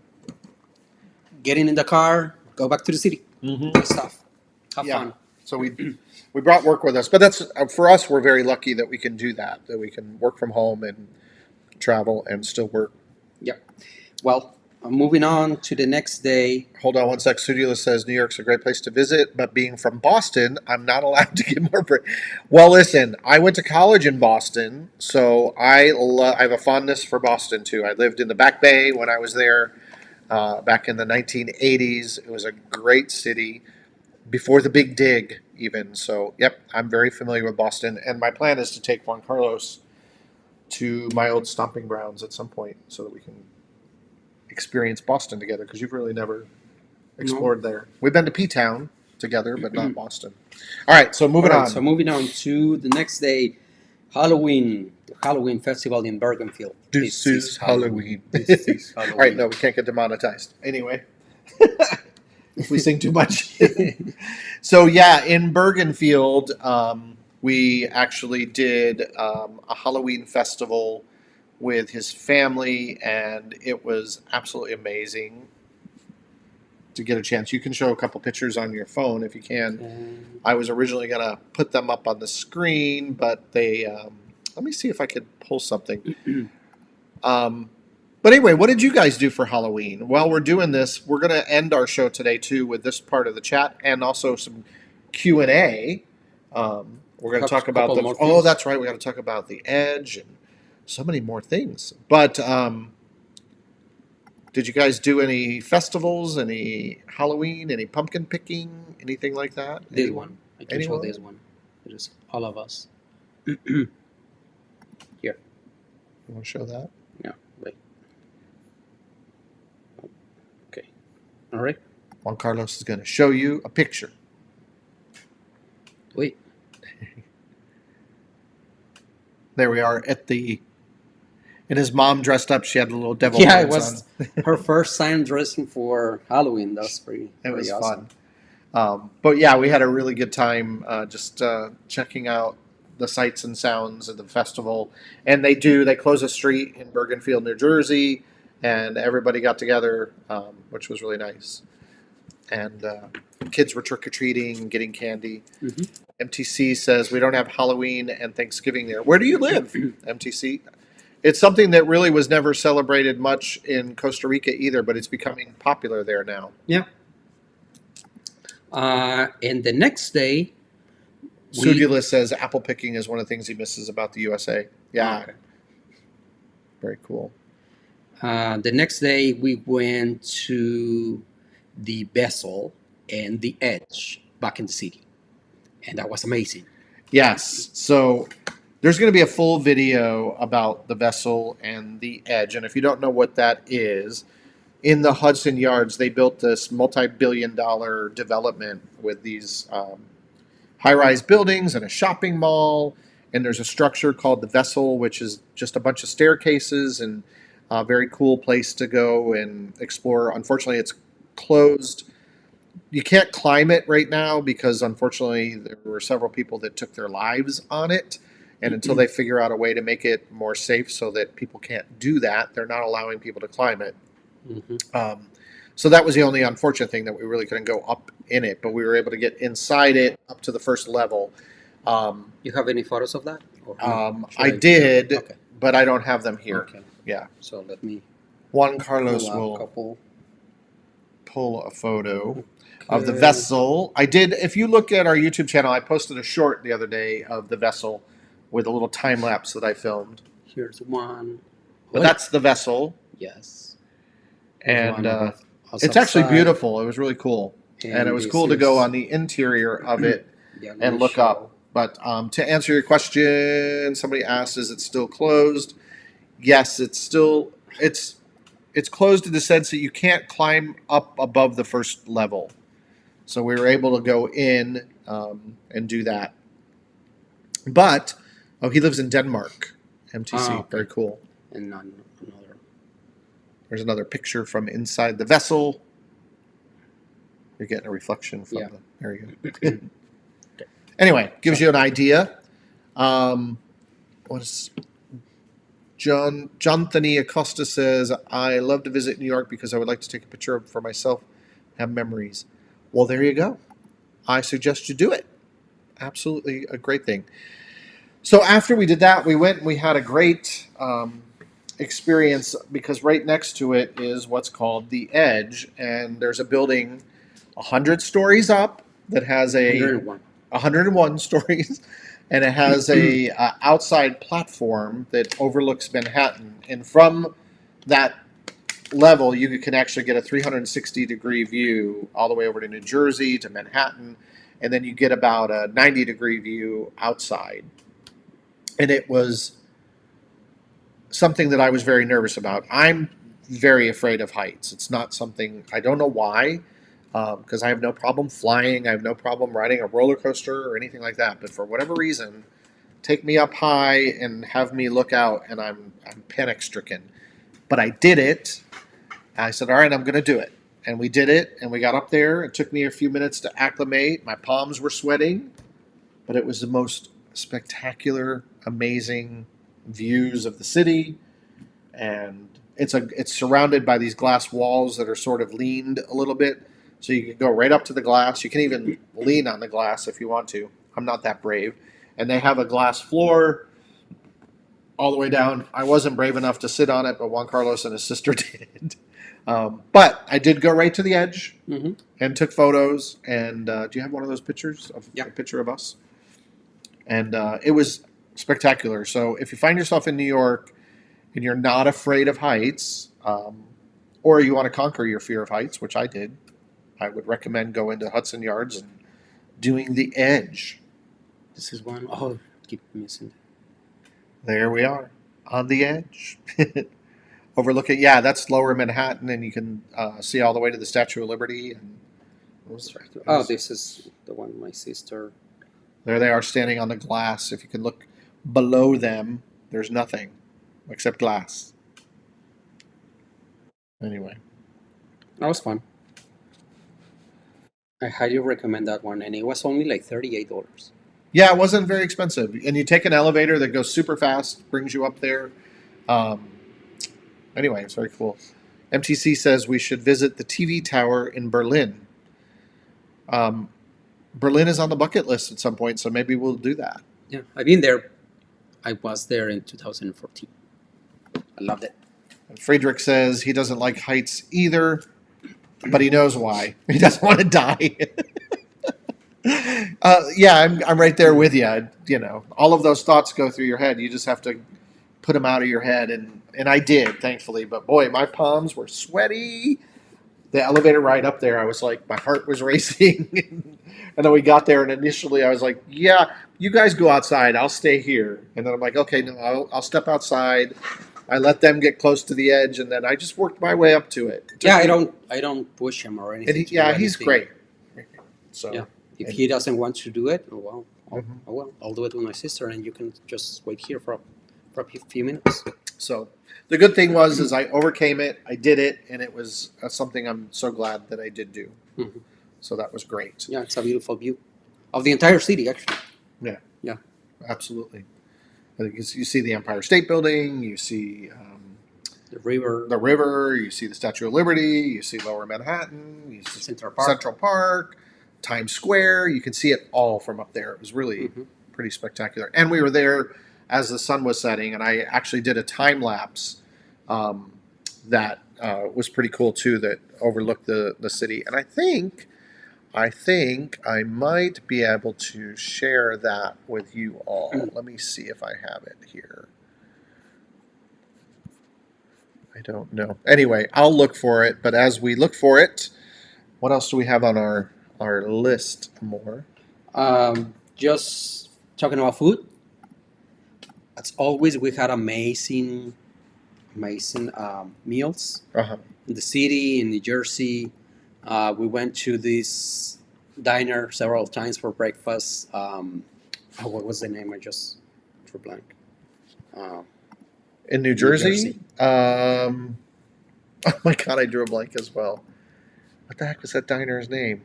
getting in the car, go back to the city, stuff, have fun. So we brought work with us, but that's for us. We're very lucky that we can do that. That we can work from home and travel and still work. Yeah. Well, moving on to the next day. Hold on one sec. Studioless says New York's a great place to visit, but being from Boston, I'm not allowed to get more. Well, listen, I went to college in Boston, so I have a fondness for Boston too. I lived in the Back Bay when I was there back in the 1980s. It was a great city before the Big Dig, even. So, yep, I'm very familiar with Boston, and my plan is to take Juan Carlos to my old stomping grounds at some point so that we can experience Boston together, because you've really never explored there. We've been to P-Town together, but not Boston. All right, so moving on. So moving on to the next day, Halloween, the Halloween festival in Bergenfield. This is Halloween. This is Halloween. All right, no, we can't get demonetized. Anyway, if we sing too much. So yeah, in Bergenfield, we actually did a Halloween festival with his family, and it was absolutely amazing to get a chance. You can show a couple pictures on your phone if you can. I was originally going to put them up on the screen, but they let me see if I could pull something. But anyway, what did you guys do for Halloween? While we're doing this, we're going to end our show today too with this part of the chat and also some Q&A. We're going to talk about the... Oh, that's right. We got to talk about the Edge and so many more things. But did Did you guys do any festivals, any Halloween, any pumpkin picking, anything like that? This one. I can show Anyone? this one. It is all of us. Here. You want to show that? Yeah. Wait. Okay. All right. Juan Carlos is going to show you a picture. Wait. There we are at the. And his mom dressed up. She had a little devil Yeah, it horns was on. her first time dressing for Halloween. That's It pretty was awesome. fun. But yeah, we had a really good time just checking out the sights and sounds of the festival. And they close a street in Bergenfield, New Jersey, and everybody got together, which was really nice. And kids were trick-or-treating, getting candy. Mm-hmm. MTC says, we don't have Halloween and Thanksgiving there. Where do you live, MTC? It's something that really was never celebrated much in Costa Rica either, but it's becoming popular there now. Yeah. And the next day, Sudula says apple picking is one of the things he misses about the USA. Yeah. Okay. Very cool. The next day, we went to the Vessel and the Edge back in the city, and that was amazing. Yes. So there's going to be a full video about the Vessel and the Edge. And if you don't know what that is, in the Hudson Yards, they built this multi-billion-dollar development with these high-rise buildings and a shopping mall. And there's a structure called the Vessel, which is just a bunch of staircases and a very cool place to go and explore. Unfortunately, it's closed. You can't climb it right now because, unfortunately, there were several people that took their lives on it. And until they figure out a way to make it more safe so that people can't do that, they're not allowing people to climb it. Mm-hmm. So that was the only unfortunate thing, that we really couldn't go up in it, but we were able to get inside it up to the first level. You have any photos of that? Or should I did, Okay. but I don't have them here. Okay. Yeah. So let me Juan Carlos pull a will couple. pull a photo of the Okay. Vessel. I did. If you look at our YouTube channel, I posted a short the other day of the Vessel with a little time lapse that I filmed. Here's one. But that's the Vessel, Yes. Here's and one of us it's actually outside. beautiful. It was really cool, and it was this cool to go is on the interior of it the and only look show. up. But to answer your question, somebody asked, "Is it still closed?" Yes, it's still it's closed in the sense that you can't climb up above the first level. So we were able to go in and do that. But he lives in Denmark. MTC, Oh, okay. very cool. And another. There's another picture from inside the Vessel. You're getting a reflection from Yeah. there you go. Anyway, gives you an idea. What is Jonthony Acosta says, I love to visit New York because I would like to take a picture for myself, have memories. Well, there you go. I suggest you do it. Absolutely a great thing. So after we did that, we went and we had a great experience because right next to it is what's called the Edge, and there's a building 100 stories up that has a 101. 101 stories, and it has a outside platform that overlooks Manhattan. And from that level, you can actually get a 360-degree view all the way over to New Jersey, to Manhattan, and then you get about a 90-degree view outside. And it was something that I was very nervous about. I'm very afraid of heights. It's not something, I don't know why, because I have no problem flying. I have no problem riding a roller coaster or anything like that. But for whatever reason, take me up high and have me look out, and I'm panic stricken. But I did it. I said, all right, I'm going to do it. And we did it, and we got up there. It took me a few minutes to acclimate. My palms were sweating, but it was the most spectacular, amazing views of the city. And it's surrounded by these glass walls that are sort of leaned a little bit. So you can go right up to the glass. You can even lean on the glass if you want to. I'm not that brave. And they have a glass floor all the way down. I wasn't brave enough to sit on it, but Juan Carlos and his sister did. But I did go right to the edge Mm-hmm. and took photos. And do you have one of those pictures? Yeah. A picture of us? And it was spectacular. So if you find yourself in New York and you're not afraid of heights, Or you want to conquer your fear of heights, which I did. I would recommend going to Hudson Yards and doing the Edge. This is one. Oh, keep missing. There we are on the Edge. Overlooking, yeah, that's Lower Manhattan, and you can see all the way to the Statue of Liberty. And Oh, this is the one my sister. there they are standing on the glass. If you can look below them, there's nothing except glass. Anyway, That was fun. I highly recommend that one, and it was only like $38. yeah, it wasn't very expensive. And you take an elevator that goes super fast, brings you up there. Um, anyway, it's very cool. MTC says we should visit the TV tower in Berlin. Berlin is on the bucket list at some point, so maybe we'll do that. Yeah, I've been there. I was there in 2014. I loved it. And Friedrich says he doesn't like heights either, but he knows why. He doesn't want to die. Yeah, I'm right there with you. You know, all of those thoughts go through your head. You just have to put them out of your head, and I did, thankfully. But boy, my palms were sweaty. The elevator ride up there, I was like, my heart was racing. And then we got there, and initially I was like, yeah, you guys go outside. I'll stay here. And then I'm like, okay, no, I'll step outside. I let them get close to the edge, and then I just worked my way up to it. Yeah, I don't push him or anything. And he's great. So yeah, if he doesn't want to do it, oh well, I'll do it with my sister, and you can just wait here for a few minutes. So the good thing is I overcame it. I did it, and it was something I'm so glad that I did do. Mm-hmm. So that was great. Yeah, it's a beautiful view of the entire city, actually. Yeah. Yeah. Absolutely. I think you see the Empire State Building. You see the river. The river. You see the Statue of Liberty. You see Lower Manhattan. You see Central Park, Times Square. You can see it all from up there. It was really pretty spectacular. And we were there as the sun was setting, and I actually did a time lapse that was pretty cool too. That overlooked the city, and I think I might be able to share that with you all. Let me see if I have it here. I don't know. Anyway, I'll look for it. But as we look for it, what else do we have on our list more? Just talking about food. As always, we had amazing meals in the city, in New Jersey. We went to this diner several times for breakfast. What was the name? I just drew blank. In New Jersey? Oh my God, I drew a blank as well. What the heck was that diner's name?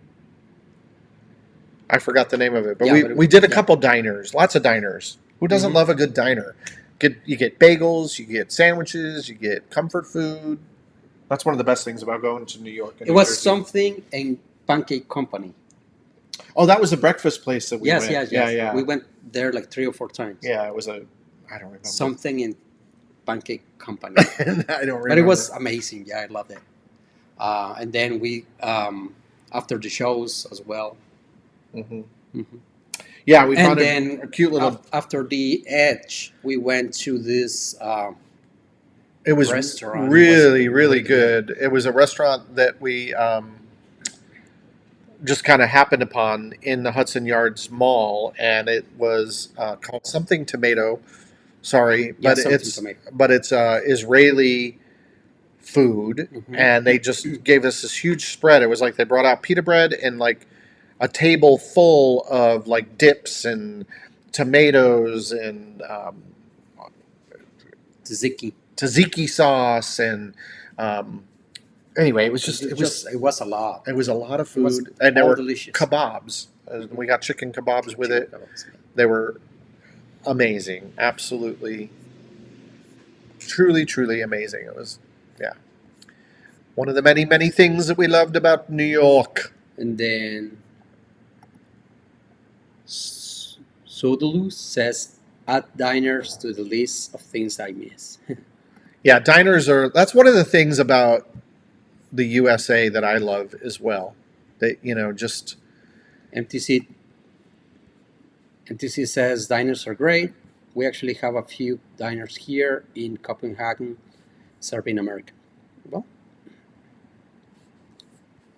I forgot the name of it. But we did a couple diners, lots of diners. Who doesn't love a good diner? You get bagels, you get sandwiches, you get comfort food. That's one of the best things about going to New York. It was something in Pancake Company. Oh, that was the breakfast place that we went. Yes. Yeah. We went there like 3 or 4 times. Yeah, it was I don't remember. Something in Pancake Company. I don't remember. But it was amazing. Yeah, I loved it. And then we, after the shows as well. Yeah, we found a cute little. After the Edge, we went to this it was restaurant. really good. It was a restaurant that we just kind of happened upon in the Hudson Yards Mall, and it was called something tomato. Sorry, but it's Israeli food, and they just gave us this huge spread. It was like they brought out pita bread and like a table full of like dips and tomatoes and tzatziki sauce and anyway, it was a lot. It was a lot of food, and there were delicious kebabs. We got chicken kebabs with it. They were amazing, absolutely, truly amazing. It was, one of the many things that we loved about New York. And then Sodolu says, add diners to the list of things I miss. Yeah, diners that's one of the things about the USA that I love as well. They, just MTC says diners are great. We actually have a few diners here in Copenhagen serving American. Well,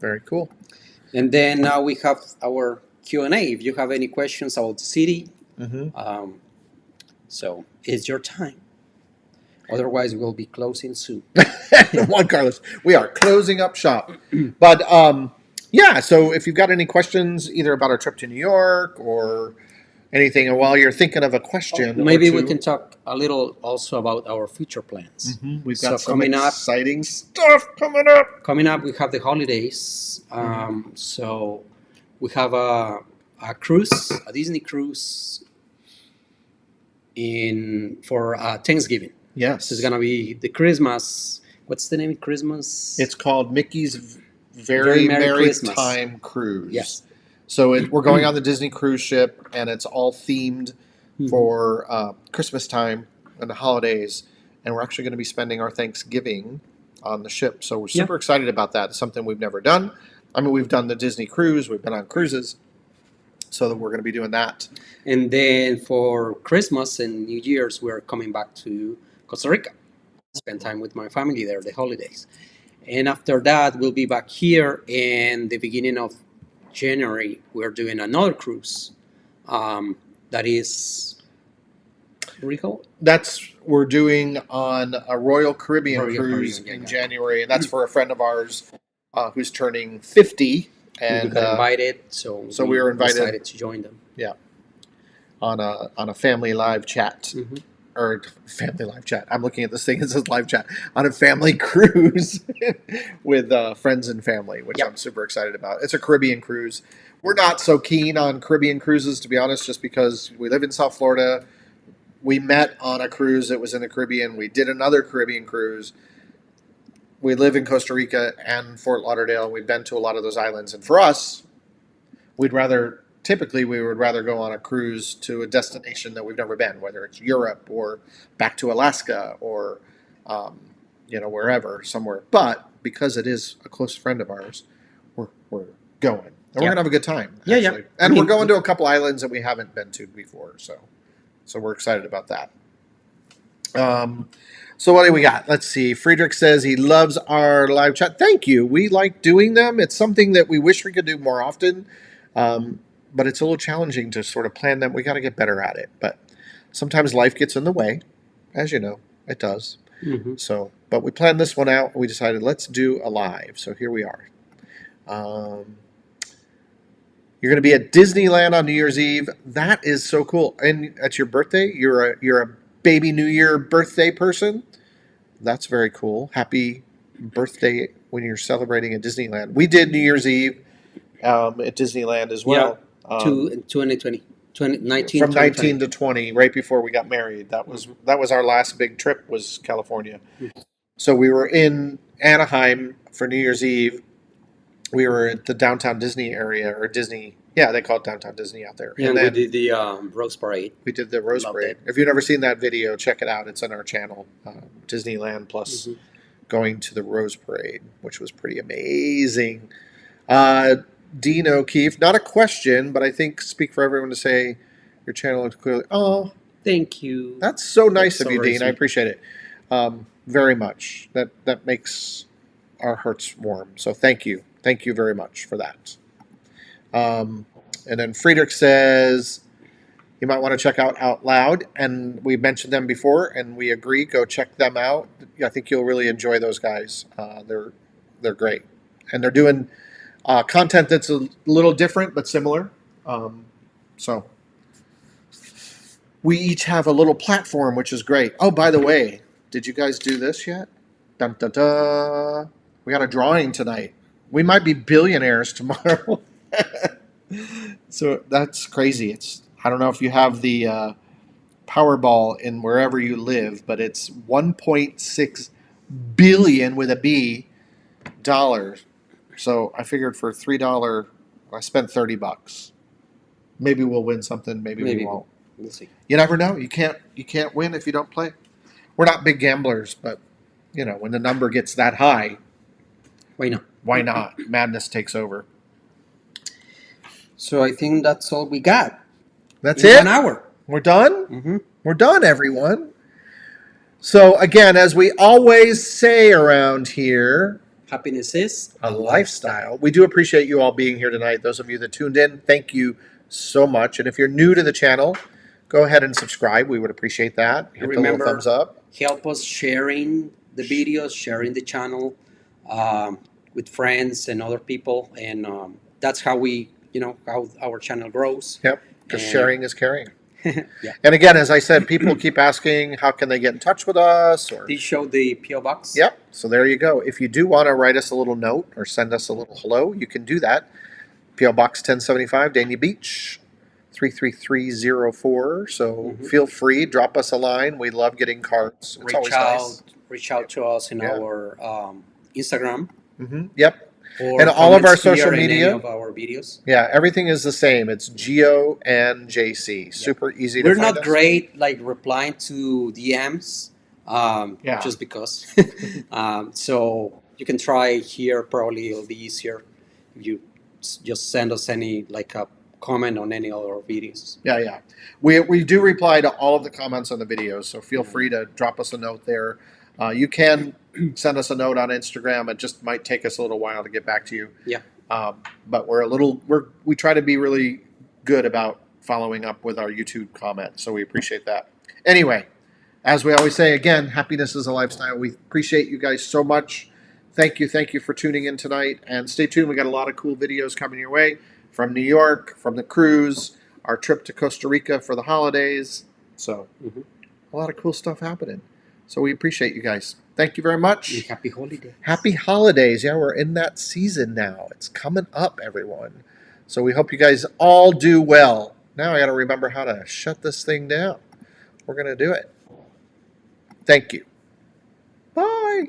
Very cool. And then now we have our Q&A. If you have any questions about the city, so it's your time. Otherwise, we'll be closing soon. Juan Carlos, we are closing up shop. But yeah, so if you've got any questions, either about our trip to New York or anything, and while you're thinking of a question, Maybe or two, we can talk a little also about our future plans. We've got some coming up, exciting stuff coming up. Coming up, we have the holidays. So we have a cruise, a Disney cruise for Thanksgiving. Yes. So it's gonna be the Christmas. What's the name of Christmas? It's called Mickey's Very Merry Christmas. Time Cruise. Yes. So we're going on the Disney cruise ship, and it's all themed for Christmas time and the holidays. And we're actually going to be spending our Thanksgiving on the ship. So we're super excited about that. It's something we've never done. I mean, we've done the Disney cruise. We've been on cruises. So that we're going to be doing that. And then for Christmas and New Year's, we're coming back to Costa Rica. Spend time with my family there, the holidays. And after that, we'll be back here. And the beginning of January, we're doing another cruise. That is Rico. We're doing on a Royal Caribbean cruise in January, and that's for a friend of ours who's turning 50. And we got invited, so we were invited. Decided to join them. Yeah, on a family live chat. Or family live chat. I'm looking at this thing. It says live chat on a family cruise with friends and family, which I'm super excited about. It's a Caribbean cruise. We're not so keen on Caribbean cruises, to be honest, just because we live in South Florida. We met on a cruise that was in the Caribbean. We did another Caribbean cruise. We live in Costa Rica and Fort Lauderdale. We've been to a lot of those islands. And for us, typically, we would rather go on a cruise to a destination that we've never been, whether it's Europe or back to Alaska or, wherever, somewhere. But because it is a close friend of ours, we're going. And we're going to have a good time. Yeah, actually. yeah. And we're going to a couple islands that we haven't been to before. So we're excited about that. So what do we got? Let's see. Friedrich says he loves our live chat. Thank you. We like doing them. It's something that we wish we could do more often. But it's a little challenging to sort of plan them. We got to get better at it. But sometimes life gets in the way, as you know, it does. So, but we planned this one out. And we decided let's do a live. So here we are. You're going to be at Disneyland on New Year's Eve. That is so cool. And that's your birthday. You're a baby New Year birthday person. That's very cool. Happy birthday when you're celebrating at Disneyland. We did New Year's Eve at Disneyland as well. Yeah, 2020, 2019. From 19 to 20, right before we got married. That was our last big trip, was California. So we were in Anaheim for New Year's Eve. We were at the downtown Disney area, or Disney. Yeah, they call it downtown Disney out there. Yeah, and we did the Rose Parade. We did the Rose Loved Parade. it. If you've never seen that video, check it out. It's on our channel, Disneyland plus going to the Rose Parade, which was pretty amazing. Dean O'Keefe, not a question, but I think speak for everyone to say your channel looks clearly. Oh, thank you. That's so nice of so you, very Dean. sweet. I appreciate it very much. That makes our hearts warm. So thank you. Thank you very much for that. And then Friedrich says you might want to check out Loud, and we mentioned them before, and we agree. Go check them out. I think you'll really enjoy those guys. They're great, and they're doing content that's a little different but similar. So we each have a little platform, which is great. Oh, by the way, did you guys do this yet? Dun, dun, dun. We got a drawing tonight. We might be billionaires tomorrow. So that's crazy. I don't know if you have the Powerball in wherever you live, but it's 1.6 billion with a B dollars. So I figured for $3, I spent $30. Maybe we'll win something. Maybe we won't. We'll see. You never know. You can't win if you don't play. We're not big gamblers, but when the number gets that high, Why not? why not? Madness takes over. So I think that's all we got. That's In it. 1 hour. We're done. Mm-hmm. We're done, everyone. So again, as we always say around here, happiness is a lifestyle. We do appreciate you all being here tonight. Those of you that tuned in, thank you so much. And if you're new to the channel, go ahead and subscribe. We would appreciate that. Hit the little Remember, thumbs up. help us sharing the videos, sharing the channel with friends and other people, and that's how we, how our channel grows. Yep, because And- sharing is caring. Yeah. And again, as I said, people keep asking how can they get in touch with us, or They show the PO box. yep. So there you go. If you do want to write us a little note or send us a little hello, you can do that. PO Box 1075, Dania Beach, 33304. So feel free, drop us a line. We love getting cards. It's always nice. Reach out to us in Yeah. our Instagram. Yep. Or And all of our comments here social in any media. of our videos. Yeah, everything is the same. It's Gio and JC. Super easy to We're find not us. great like replying to DMs, Yeah. just because. So you can try here. Probably it'll be easier if you just send us any like a comment on any of our videos. Yeah. We do reply to all of the comments on the videos, so feel free to drop us a note there. You can send us a note on Instagram. It just might take us a little while to get back to you. Yeah. But we try to be really good about following up with our YouTube comments, so we appreciate that. Anyway, as we always say, again, happiness is a lifestyle. We appreciate you guys so much. Thank you for tuning in tonight, and stay tuned. We got a lot of cool videos coming your way from New York, from the cruise, our trip to Costa Rica for the holidays. So a lot of cool stuff happening. So we appreciate you guys. Thank you very much. Happy holiday. Happy holidays. Yeah, we're in that season now. It's coming up, everyone. So we hope you guys all do well. Now I got to remember how to shut this thing down. We're going to do it. Thank you. Bye.